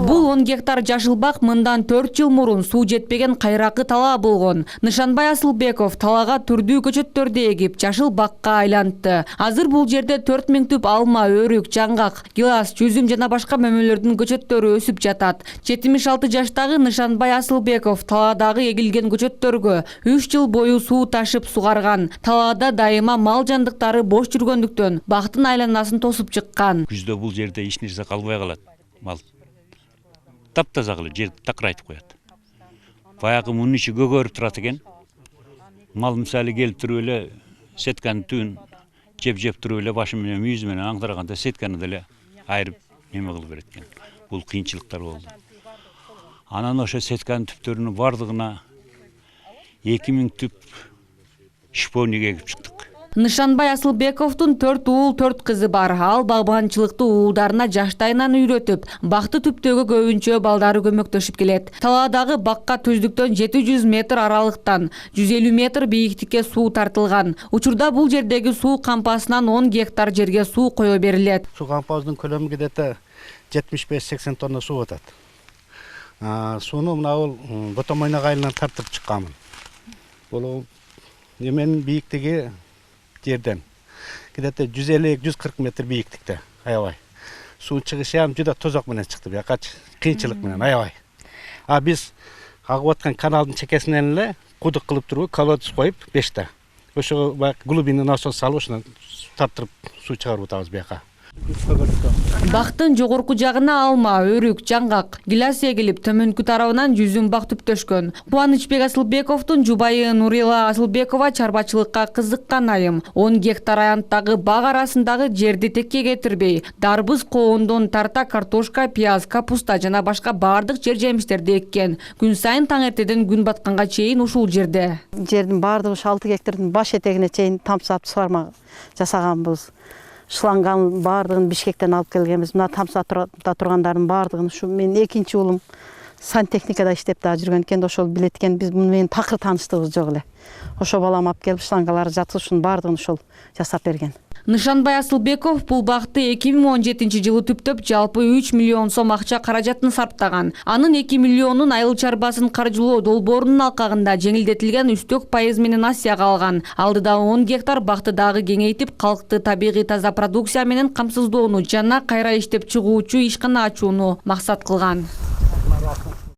Бул 10 гектар жашыл бак мындан 4 жыл мурун суу жетпеген кайракы талаа болгон. Нышанбай Асылбеков талаага түрдүү көчөттөрдү эгип, жашыл бакка айлантты. Азыр бул жерде 4000 түп алма, өрүк, жаңгак, гилас, жүзүм жана башка мөмөлөрдүн көчөттөрү өсүп жатат. 76 жаштагы Нышанбай Асылбеков талаадагы эгилген көчөттөргө 3 жыл бою суу ташып сугарган. Талаада дайыма мал жандыктары бош жүргөндүктөн бактын айланасын тосуп чыккан. Күздө бул жерде эч нерсе калбай калат. Мал таптаза кылып жерди такырайтып коет. Баягы мунун ичи көгөрүп турат экен. Мал мисалы келип туруп эле сетканын түбүн жеп туруп эле башы менен мүйүзү менен аңдыраганда сетканы деле айырып неме кылып берет экен. Бул кыйынчылыктар болду. Анан ошо сетканын түптөрүнүн бардыгына 2000 түп шиповник эгип чыктык. Нышанбай Асылбековдун 4 уул 4 кызы бар. Ал багбанчылыкты уулдарына жаштайынан үйрөтүп, бакты түптөөгө көбүнчө балдары көмөктөшүп келет. Талаадагы бакка түздүктөн 700 метр аралыктан 150 метр бийиктикке суу тартылган. Учурда бул жердеги суу кампасынан 10 гектар жерге суу кое берилет. Суу кампасынын көлөмү где-то 75-80 тонна суу атат. Сууну мына Ботомойнага айылынан тартып чыкканмын. Бул неменин бийиктиги жерден где-то 150-140 метр бийиктикте аябай. Суу чыгышы ham жуда тозок менен чыкты, бияка кыйынчылык менен аябай. Биз агып аткан каналдын чекесинен эле кудук кылып туруп колодец коюп 5 ошо глубинный насос салып ошондон тартырып суу чыгарып атабыз бияка. Бактын жогорку жагына алма, өрүк, жаңгак, гилас эгилип, төмөнкү тарабынан жүзүм бак түптөшкөн. Кубанычбек Асылбековдун жубайы Нурила Асылбекова чарбачылыкка кызыккан айым. 10 гектар аянттагы бак арасындагы жерди текке кетирбей, дарбыз, коондон тарта картошка, пияз, капуста жана башка бардык жер жемиштерди эккен. Күн сайын таң эртеден күн батканга чейин ушул жерде. Жердин бардыгы 6 гектардын баш этегине чейин тамсап сугарма жасаганбыз. Шланган бардыгын Бишкектен алып келгенбиз. Мына тамсата тургандардын бардыгын ушу менин экинчи уулум сантехникада иштеп да жүргөн экен, ошол билет экен. Биз муну менен такыр тааныштыгыбыз жок эле. Ошо балам алып келип шлангалары жатышын бардыгын ушул жасап берген. Нышанбай Асылбеков бул бакты 2017 жылы түптөп жалпы 3 миллион сом акча каражатын сарптаган. Анын 2 миллионун айыл чарбасын каржылоо долбоорунун алкагында жеңилдетилген үстөк пайыз менен Асияга алган. Алдыда 10 гектар бакты дагы кеңейтип, калкты табигый таза продукция менен камсыздоону жана кайра иштеп чыгуучу ишкана ачууну максат кылган.